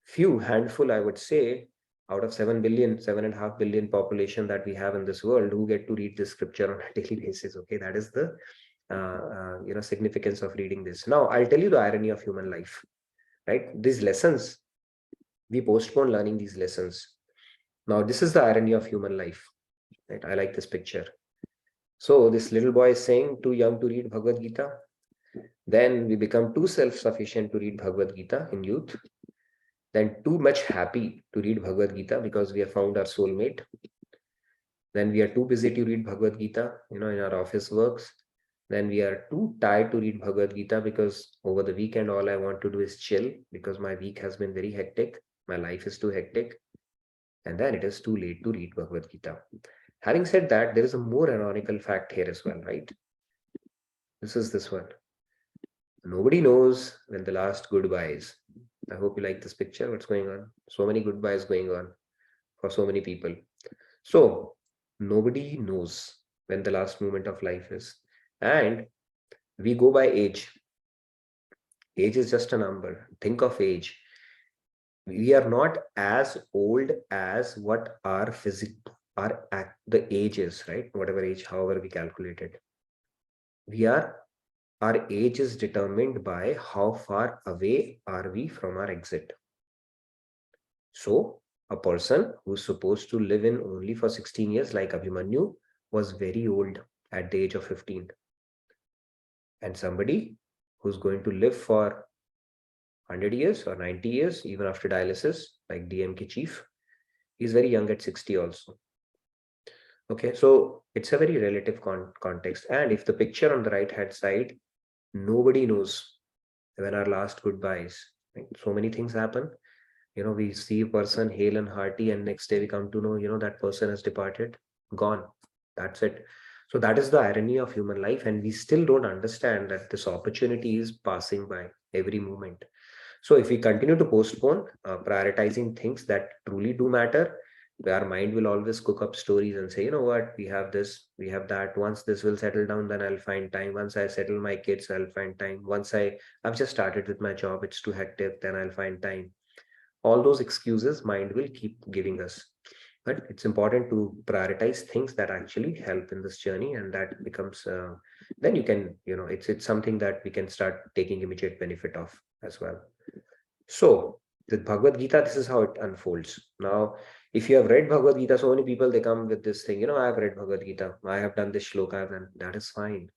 few handful, I would say, out of 7 billion, 7.5 billion population that we have in this world who get to read this scripture on a daily basis. Okay, that is the significance of reading this. Now, I'll tell you the irony of human life, right? These lessons, we postpone learning these lessons. Now, this is the irony of human life, right? I like this picture. So this little boy is saying, too young to read Bhagavad Gita. Then we become too self-sufficient to read Bhagavad Gita in youth. Then too much happy to read Bhagavad Gita because we have found our soulmate. Then we are too busy to read Bhagavad Gita, in our office works. Then we are too tired to read Bhagavad Gita because over the weekend, all I want to do is chill because my week has been very hectic. My life is too hectic. And then it is too late to read Bhagavad Gita. Having said that, there is a more ironical fact here as well, right? This is this one. Nobody knows when the last goodbye is. I hope you like this picture. What's going on? So many goodbyes going on for so many people. So nobody knows when the last moment of life is. And we go by age. Age is just a number. Think of age. We are not as old as what our the age is, right? Whatever age, however we calculate it. Our age is determined by how far away are we from our exit. So a person who's supposed to live in only for 16 years, like Abhimanyu, was very old at the age of 15. And somebody who's going to live for 100 years or 90 years, even after dialysis, like DMK chief, is very young at 60 also. Okay, so it's a very relative context. And if the picture on the right hand side, nobody knows when our last goodbye is. Right? So many things happen. We see a person hale and hearty, and next day we come to know, that person has departed, gone. That's it. So that is the irony of human life. And we still don't understand that this opportunity is passing by every moment. So if we continue to postpone prioritizing things that truly do matter, our mind will always cook up stories and say, you know what, we have this, we have that. Once this will settle down, then I'll find time. Once I settle my kids, I'll find time. Once I've just started with my job, it's too hectic, then I'll find time. All those excuses mind will keep giving us. But it's important to prioritize things that actually help in this journey, and that becomes then you can, it's something that we can start taking immediate benefit of as well. So with Bhagavad Gita, this is how it unfolds. Now, if you have read Bhagavad Gita, so many people, they come with this thing, I have read Bhagavad Gita, I have done this shloka, and that is fine.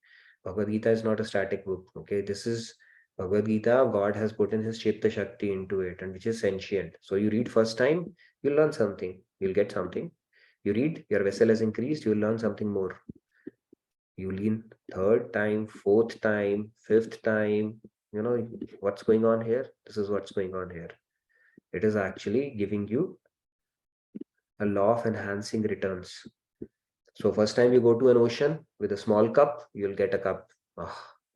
Bhagavad Gita is not a static book. Okay, this is Bhagavad Gita. God has put in his Chitta Shakti into it, and which is sentient. So you read first time, you'll learn something, you'll get something. You read, your vessel has increased, you'll learn something more. You lean third time, fourth time, fifth time, what's going on here? This is what's going on here. It is actually giving you a law of enhancing returns. So first time you go to an ocean with a small cup, you'll get a cup.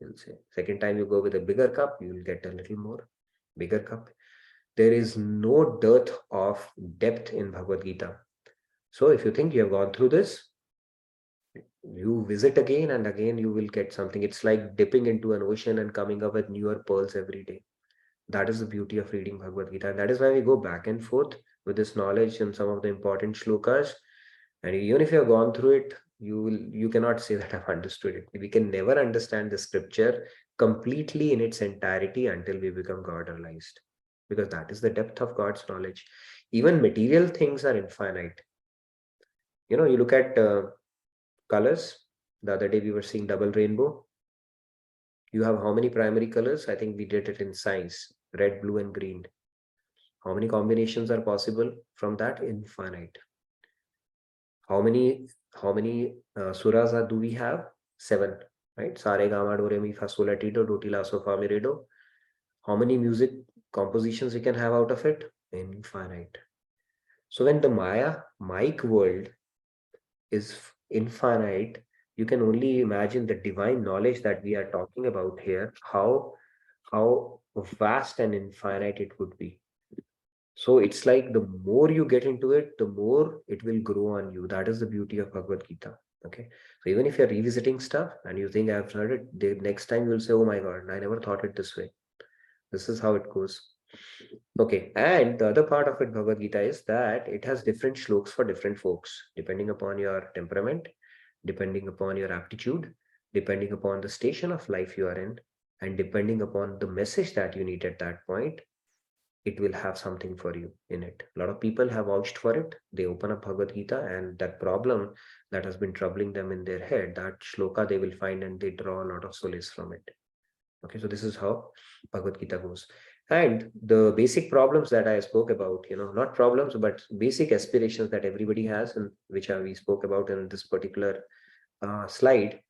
You'll say. Second time you go with a bigger cup, you'll get a little more bigger cup. There is no dearth of depth in Bhagavad Gita. So if you think you have gone through this, you visit again and again, you will get something. It's like dipping into an ocean and coming up with newer pearls every day. That is the beauty of reading Bhagavad Gita. That is why we go back and forth with this knowledge and some of the important shlokas. And even if you have gone through it, you cannot say that I've understood it. We can never understand the scripture completely in its entirety until we become God realized, because that is the depth of God's knowledge. Even material things are infinite. You look at colors. The other day we were seeing double rainbow. You have how many primary colors? I think we did it in science: red, blue, and green. How many combinations are possible from that? Infinite. How many suras do we have? 7, right? Sare, Gama, Do, Re, Mi, Fa, Sol, La, Ti, Do, Ti, La, So, Fa, Mi, Re, Do. How many music compositions we can have out of it? Infinite. So when the Maya-mic world is infinite, you can only imagine the divine knowledge that we are talking about here, how vast and infinite it would be. So it's like the more you get into it, the more it will grow on you. That is the beauty of Bhagavad Gita. Okay. So even if you're revisiting stuff and you think I've heard it, the next time you'll say, oh my God, I never thought it this way. This is how it goes. Okay. And the other part of it, Bhagavad Gita, is that it has different shlokas for different folks, depending upon your temperament, depending upon your aptitude, depending upon the station of life you are in, and depending upon the message that you need at that point. It will have something for you in it. A lot of people have vouched for it. They open up Bhagavad Gita, and that problem that has been troubling them in their head, that shloka they will find, and they draw a lot of solace from it. Okay, so this is how Bhagavad Gita goes. And the basic problems that I spoke about, not problems, but basic aspirations that everybody has, and which we spoke about in this particular slide,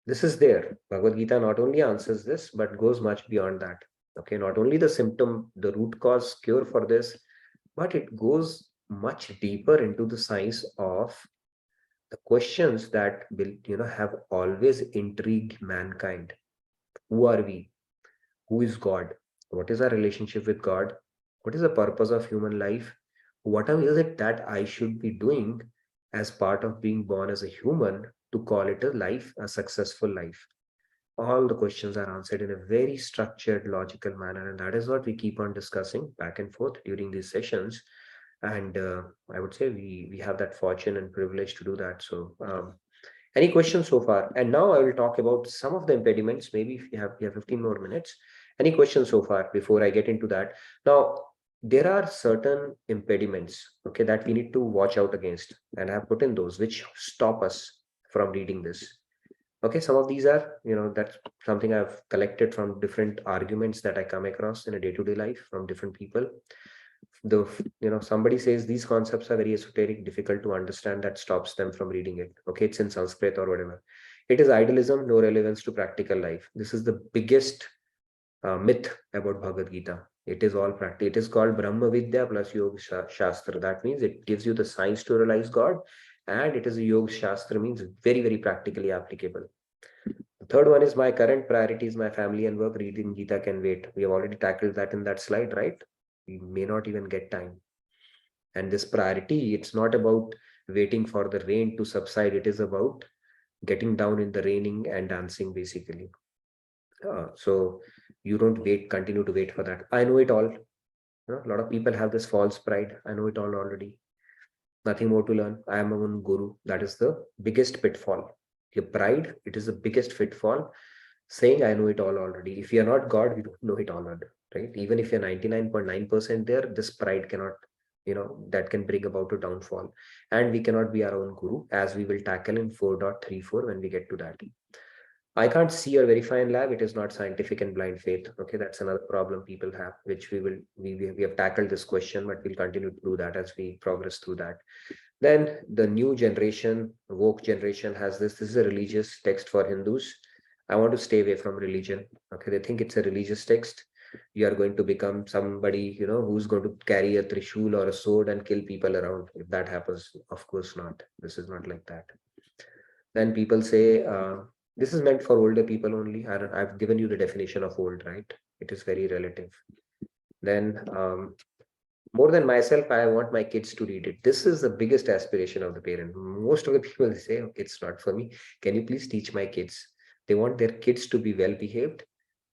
this is there. Bhagavad Gita not only answers this, but goes much beyond that. Okay, not only the symptom, the root cause cure for this, but it goes much deeper into the science of the questions that will, have always intrigued mankind. Who are we? Who is God? What is our relationship with God? What is the purpose of human life? What is it that I should be doing as part of being born as a human to call it a life, a successful life? All the questions are answered in a very structured, logical manner. And that is what we keep on discussing back and forth during these sessions. And I would say we have that fortune and privilege to do that. So any questions so far? And now I will talk about some of the impediments. Maybe if you have 15 more minutes. Any questions so far before I get into that? Now, there are certain impediments, okay, that we need to watch out against. And I have put in those which stop us from reading this. Okay, some of these are, that's something I've collected from different arguments that I come across in a day-to-day life from different people. Somebody says these concepts are very esoteric, difficult to understand, that stops them from reading it. Okay, it's in Sanskrit or whatever. It is idealism, no relevance to practical life. This is the biggest myth about Bhagavad Gita. It is all practical. It is called Brahma Vidya plus Yoga Shastra. That means it gives you the science to realize God, and it is a Yoga Shastra, means very, very practically applicable. The third one is my current priority is my family and work. Reading Gita can wait. We have already tackled that in that slide, right? We may not even get time. And this priority, it's not about waiting for the rain to subside. It is about getting down in the raining and dancing, basically. So you don't continue to wait for that. I know it all. A lot of people have this false pride. I know it all already. Nothing more to learn. I am my own guru. That is the biggest pitfall. Your pride, it is the biggest pitfall. Saying I know it all already. If you are not God, we don't know it all already, right? Even if you're 99.9% there, this pride cannot, that can bring about a downfall. And we cannot be our own guru, as we will tackle in 4.34 when we get to that. I can't see or verify in lab. It is not scientific and blind faith. Okay, that's another problem people have, which we have tackled this question, but we'll continue to do that as we progress through that. Then the new generation, woke generation, has this. This is a religious text for Hindus. I want to stay away from religion. Okay, they think it's a religious text. You are going to become somebody, who's going to carry a trishul or a sword and kill people around. If that happens, of course not. This is not like that. Then people say, this is meant for older people only. I've given you the definition of old, right? It is very relative. Then more than myself, I want my kids to read it. This is the biggest aspiration of the parent. Most of the people say, okay, it's not for me. Can you please teach my kids? They want their kids to be well behaved,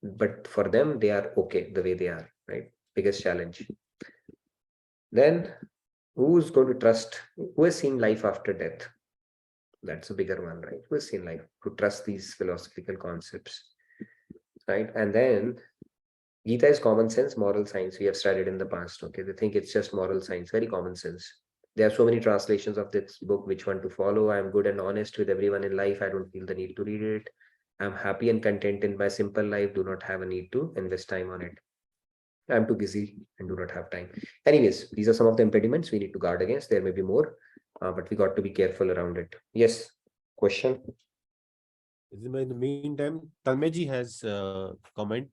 but for them, they are okay the way they are, right? Biggest challenge. Then who's going to trust? Who has seen life after death? That's a bigger one, right? We've seen like to trust these philosophical concepts, right? And then Gita is common sense, moral science. We have studied in the past. Okay, they think it's just moral science, very common sense. There are so many translations of this book, which one to follow. I'm good and honest with everyone in life. I don't feel the need to read it. I'm happy and content in my simple life. Do not have a need to invest time on it. I'm too busy and do not have time. Anyways, these are some of the impediments we need to guard against. There may be more, but we got to be careful around it. Yes, question? In the meantime, Tanmeji has comment.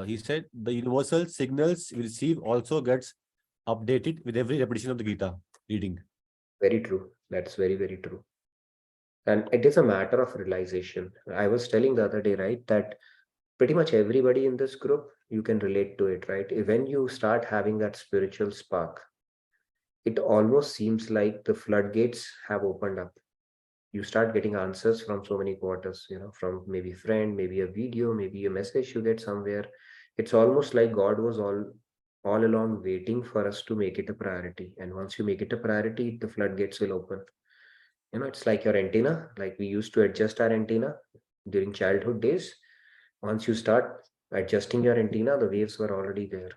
He said the universal signals we receive also gets updated with every repetition of the Gita reading. Very true. That's very, very true. And it is a matter of realization. I was telling the other day, right, that pretty much everybody in this group, you can relate to it, right? When you start having that spiritual spark, it almost seems like the floodgates have opened up. You start getting answers from so many quarters, from maybe a friend, maybe a video, maybe a message you get somewhere. It's almost like God was all along waiting for us to make it a priority. And once you make it a priority, the floodgates will open. It's like your antenna, like we used to adjust our antenna during childhood days. Once you start adjusting your antenna, the waves were already there.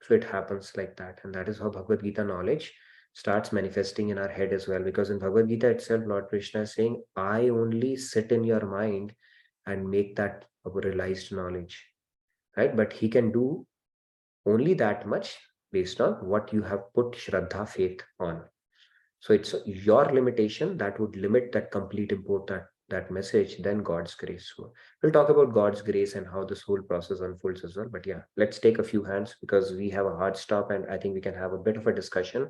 So it happens like that. And that is how Bhagavad Gita knowledge starts manifesting in our head as well. Because in Bhagavad Gita itself, Lord Krishna is saying, I only sit in your mind and make that a realized knowledge, right? But he can do only that much based on what you have put Shraddha, faith on. So it's your limitation that would limit that complete import, that message, then God's grace. So we'll talk about God's grace and how this whole process unfolds as well. But yeah, let's take a few hands because we have a hard stop and I think we can have a bit of a discussion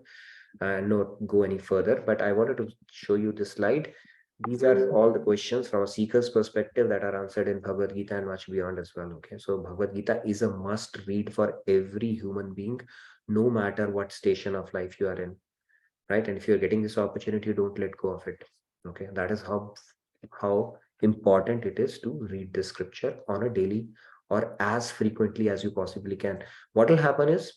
and not go any further. But I wanted to show you this slide. These are all the questions from a seeker's perspective that are answered in Bhagavad Gita and much beyond as well. Okay, so Bhagavad Gita is a must read for every human being, no matter what station of life you are in. Right? And if you're getting this opportunity, don't let go of it. Okay, that is how important it is to read the scripture on a daily or as frequently as you possibly can. What will happen is,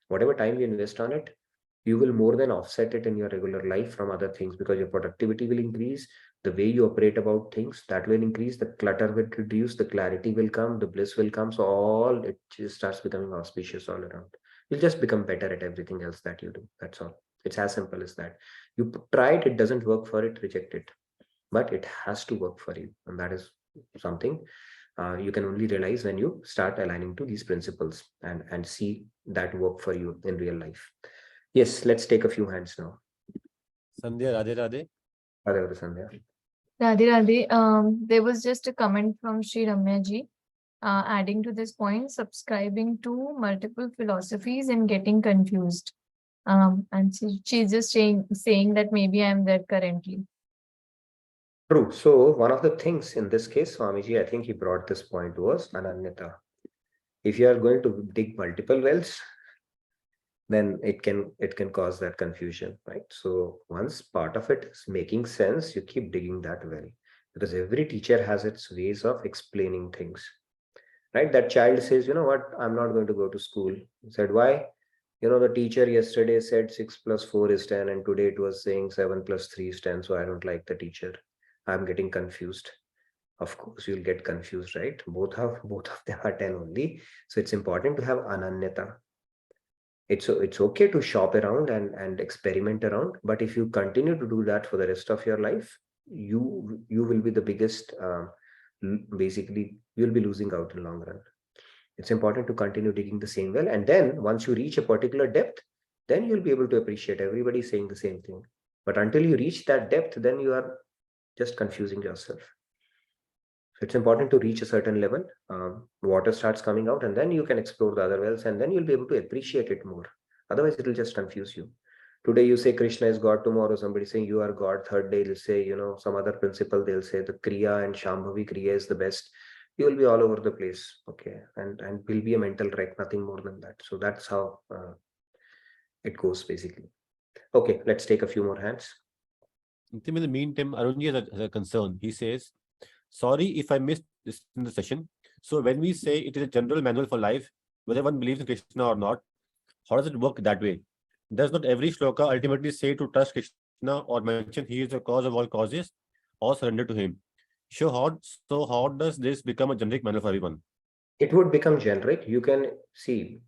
whatever time you invest on it, you will more than offset it in your regular life from other things because your productivity will increase, the way you operate about things, that will increase, the clutter will reduce, the clarity will come, the bliss will come. So all it just starts becoming auspicious all around. You'll just become better at everything else that you do. That's all. It's as simple as that. You try it, it doesn't work for it, reject it. But it has to work for you. And that is something you can only realize when you start aligning to these principles and see that work for you in real life. Yes, let's take a few hands now. Sandhya, Radhe Radhe. Radhe Radhe, Sandhya. Radhe Radhe. There was just a comment from Sri Ramya ji. Adding to this point, subscribing to multiple philosophies and getting confused. And she's just saying that maybe I'm there currently. True. So one of the things in this case, Swamiji, I think he brought this point was Ananyata. If you are going to dig multiple wells, then it can cause that confusion, right? So once part of it is making sense, you keep digging that well, because every teacher has its ways of explaining things, right? That child says, you know what, I'm not going to go to school. He said, why? The teacher yesterday said 6 + 4 is 10, and today it was saying 7 + 3 is 10. So I don't like the teacher. I'm getting confused. Of course, you'll get confused, right? Both of them are 10 only. So it's important to have ananyata. It's okay to shop around and experiment around, but if you continue to do that for the rest of your life, you will be the biggest. Basically, you'll be losing out in the long run. It's important to continue digging the same well, and then once you reach a particular depth, then you'll be able to appreciate everybody saying the same thing. But until you reach that depth, then you are just confusing yourself. So it's important to reach a certain level. Water starts coming out, and then you can explore the other wells, and then you'll be able to appreciate it more. Otherwise, it will just confuse you. Today you say Krishna is God, tomorrow somebody saying you are God, third day they'll say, some other principle, they'll say the Kriya and Shambhavi Kriya is the best. You will be all over the place, okay, and will be a mental wreck, nothing more than that. So that's how it goes basically. Okay, let's take a few more hands. In the meantime, Arunji has a concern. He says, sorry if I missed this in the session. So when we say it is a general manual for life, whether one believes in Krishna or not, how does it work that way? Does not every shloka ultimately say to trust Krishna Krishna or mention he is the cause of all causes or surrender to him. So how does this become a generic manual for everyone? It would become generic. You can see,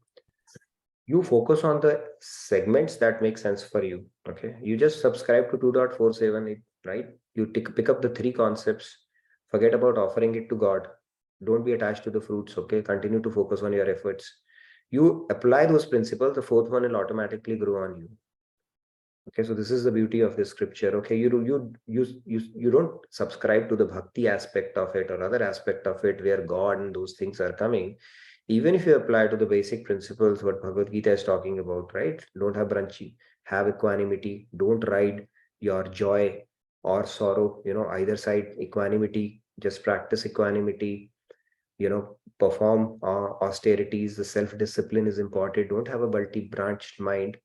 you focus on the segments that make sense for you. Okay, you just subscribe to 2.478, right? You pick up the three concepts, forget about offering it to God. Don't be attached to the fruits. Okay, continue to focus on your efforts. You apply those principles, the fourth one will automatically grow on you. Okay, so this is the beauty of this scripture. Okay, you don't subscribe to the bhakti aspect of it or other aspect of it where God and those things are coming. Even if you apply to the basic principles what Bhagavad Gita is talking about, right? Don't have branchi, have equanimity, don't ride your joy or sorrow, either side. Equanimity, just practice equanimity, perform austerities. The self-discipline is important. Don't have a multi-branched mind.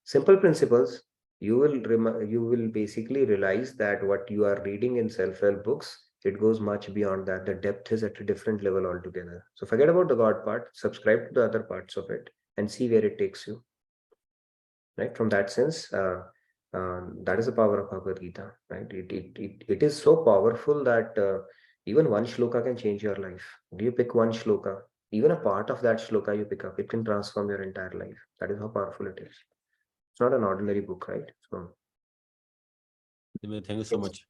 Simple principles. You will basically realize that what you are reading in self-help books, it goes much beyond that. The depth is at a different level altogether. So forget about the God part, subscribe to the other parts of it and see where it takes you. Right? From that sense, that is the power of Bhagavad Gita. Right? It is so powerful that even one shloka can change your life. You pick one shloka, even a part of that shloka you pick up, it can transform your entire life. That is how powerful it is. It's not an ordinary book, right? So, Thank you so much.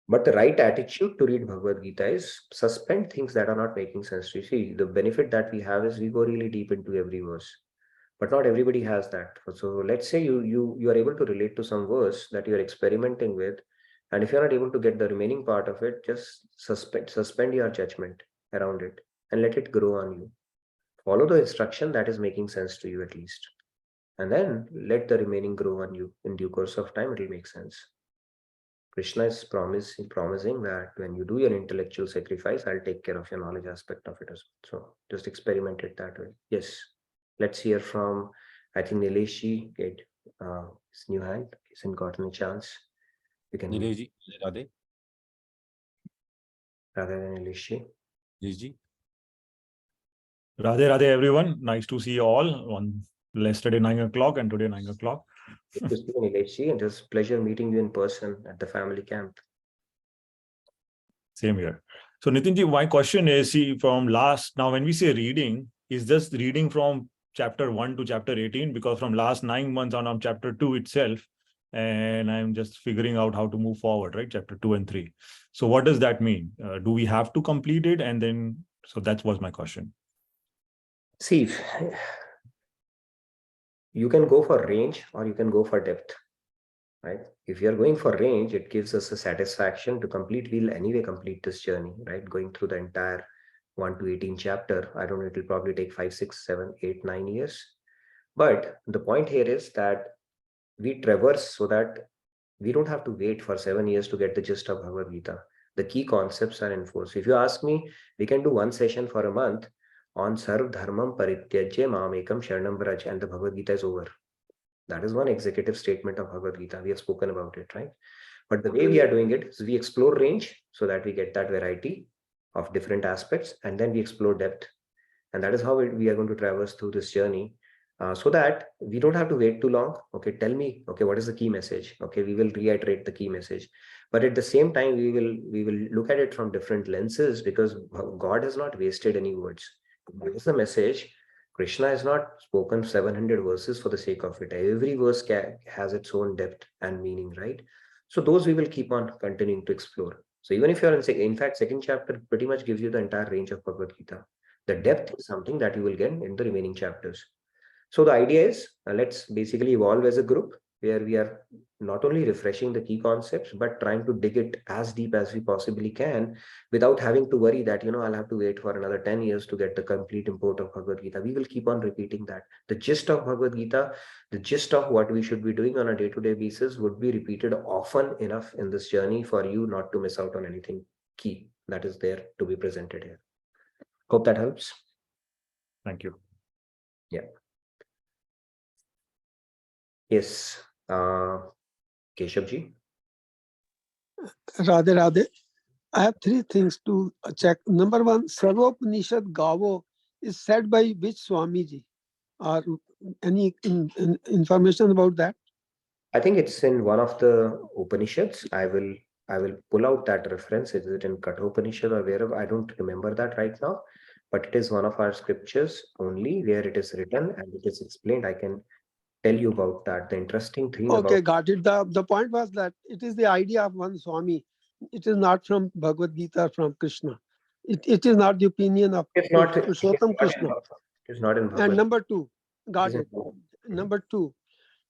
but the right attitude to read Bhagavad Gita is suspend things that are not making sense to you. See, the benefit that we have is we go really deep into every verse, but not everybody has that. So let's say you are able to relate to some verse that you're experimenting with, and if you're not able to get the remaining part of it, just suspend your judgment around it and let it grow on you. Follow the instruction that is making sense to you at least. And then let the remaining grow on you. In due course of time, it will make sense. Krishna is promising that when you do your intellectual sacrifice, I'll take care of your knowledge aspect of it as well. So just experiment it that way. Yes. Let's hear from, I think, Nileshi. Get his new hand. He hasn't gotten a chance. You can. Nilesh Radhe. Rather than Nileshi. Nilesh. Radhe Radhe everyone. Nice to see you all on yesterday 9 o'clock and today 9 o'clock. Good to see you, Nileshi, and just pleasure meeting you in person at the family camp. Same here. So Nitinji, my question is, see, from last, now when we say reading, is just reading from chapter 1 to chapter 18, because from last 9 months on chapter 2 itself, and I'm just figuring out how to move forward, right? Chapter 2 and 3. So what does that mean? Do we have to complete it? And then, so that was my question. See, you can go for range or you can go for depth, right? If you're going for range, it gives us a satisfaction to complete. We'll anyway complete this journey, right? Going through the entire 1 to 18 chapter. I don't know, it'll probably take 5, 6, 7, 8, 9 years. But the point here is that we traverse so that we don't have to wait for 7 years to get the gist of Bhagavad Gita. The key concepts are enforced. If you ask me, we can do one session for a month on Sarv Dharmam Parityajya Mamekam Sharanam Vraj, and the Bhagavad Gita is over. That is one executive statement of Bhagavad Gita. We have spoken about it, right? But the way we are doing it is we explore range so that we get that variety of different aspects, and then we explore depth. And that is how we are going to traverse through this journey, so that we don't have to wait too long. Okay, tell me, okay, what is the key message? Okay, we will reiterate the key message. But at the same time, we will look at it from different lenses, because God has not wasted any words. What is the message? Krishna has not spoken 700 verses for the sake of it. Every verse has its own depth and meaning, right? So those we will keep on continuing to explore. So even if you're in fact, second chapter pretty much gives you the entire range of Bhagavad Gita. The depth is something that you will get in the remaining chapters. So the idea is, let's basically evolve as a group, where we are not only refreshing the key concepts, but trying to dig it as deep as we possibly can without having to worry that, I'll have to wait for another 10 years to get the complete import of Bhagavad Gita. We will keep on repeating that. The gist of Bhagavad Gita, the gist of what we should be doing on a day-to-day basis would be repeated often enough in this journey for you not to miss out on anything key that is there to be presented here. Hope that helps. Thank you. Yeah. Yes. Keshavji. Radhe Radhe. I have 3 things to check. Number 1, Sarvopanishad Gavo is said by which Swamiji? Or any information about that? I think it's in one of the Upanishads. I will pull out that reference. Is it in Kathopanishad or wherever? I don't remember that right now, but it is one of our scriptures only where it is written and it is explained. I can tell you about that. The interesting thing Okay, about got it. The point was that it is the idea of one Swami. It is not from Bhagavad Gita, from Krishna. It is not the opinion of it's not it is Purushottam not in Krishna. Bhagavad. It is not in And Bhagavad. number two, It got is in it. Bhagavad. Number two,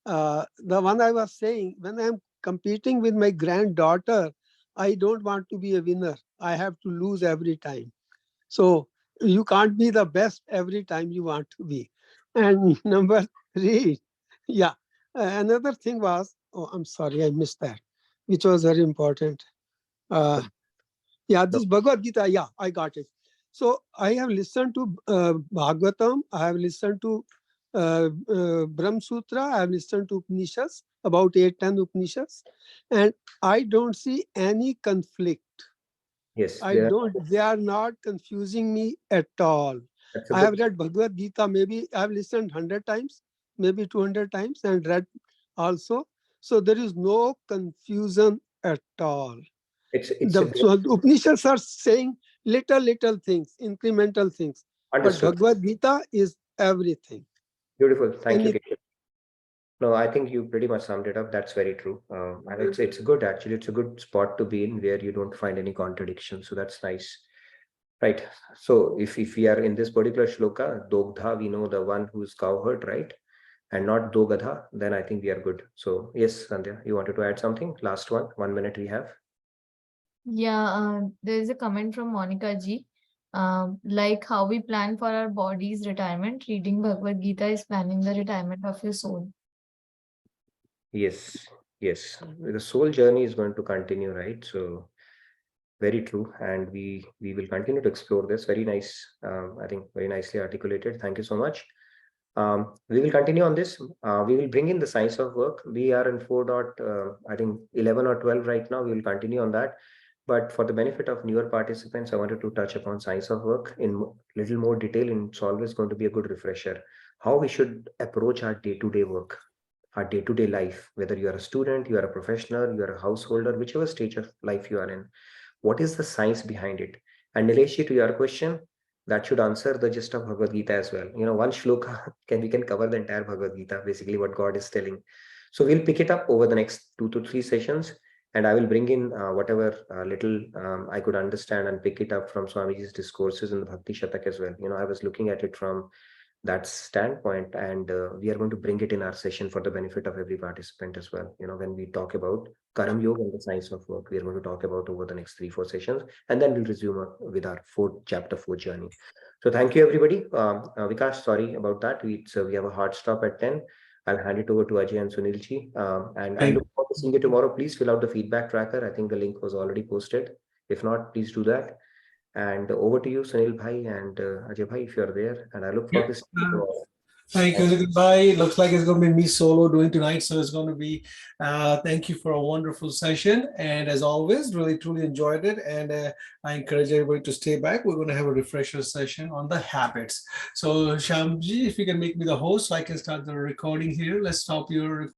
the one I was saying, when I'm competing with my granddaughter, I don't want to be a winner. I have to lose every time. So you can't be the best every time you want to be. And number three, yeah. Another thing was, oh, I'm sorry, I missed that, which was very important. Yeah, this Bhagavad Gita, yeah, I got it. So I have listened to Bhagavatam, I have listened to Brahma Sutra, I have listened to Upanishads, about 8-10 Upanishads, and I don't see any conflict. Yes, They are not confusing me at all. that's a I have good. read Bhagavad Gita, maybe I have listened 100 times, maybe 200 times, and read also. So there is no confusion at all. It's a So the Upanishads are saying little things, incremental things. understood. But Bhagavad Gita is everything. Beautiful. Thank you, Any- Keshav. No, I think you pretty much summed it up. That's very true. And it's good actually. It's a good spot to be in where you don't find any contradiction. So that's nice. Right. So if we are in this particular shloka, Dogdha, we know the one who's cowherd, right? And not Dogadha, then I think we are good. So yes, Sandhya, you wanted to add something? Last one, 1 minute we have. Yeah, there is a comment from Monica Ji. Like how we plan for our body's retirement, reading Bhagavad Gita is planning the retirement of your soul. Yes, yes. The soul journey is going to continue, right? So very true. And we will continue to explore this. Very nice. I think very nicely articulated. Thank you so much. We will continue on this. We will bring in the science of work. We are in 4. I think 11 or 12 right now. We will continue on that. But for the benefit of newer participants, I wanted to touch upon science of work in little more detail. And it's always going to be a good refresher. How we should approach our day-to-day work, our day-to-day life, whether you are a student, you are a professional, you are a householder, whichever stage of life you are in. What is the science behind it? And Nileshi, to your question, that should answer the gist of Bhagavad Gita as well. One shloka we can cover the entire Bhagavad Gita, basically what God is telling. So we'll pick it up over the next 2 to 3 sessions, and I will bring in whatever little I could understand and pick it up from Swamiji's discourses in the Bhakti Shatak as well. I was looking at it from that standpoint, and we are going to bring it in our session for the benefit of every participant as well. When we talk about Karam Yoga and the science of work, we are going to talk about over the next 3-4 sessions, and then we'll resume with our chapter 4 journey. So thank you, everybody. Vikash, sorry about that. We have a hard stop at 10. I'll hand it over to Ajay and Sunilji. And I look forward to seeing you tomorrow. Please fill out the feedback tracker. I think the link was already posted. If not, please do that. And over to you, Sunil Bhai and Ajay Bhai, if you're there. And I look forward to seeing you tomorrow. Thank you. Goodbye. Looks like it's going to be me solo doing tonight. So it's going to be, thank you for a wonderful session. And as always, really, truly enjoyed it. And I encourage everybody to stay back. We're going to have a refresher session on the habits. So Shyamji, if you can make me the host so I can start the recording here. Let's stop your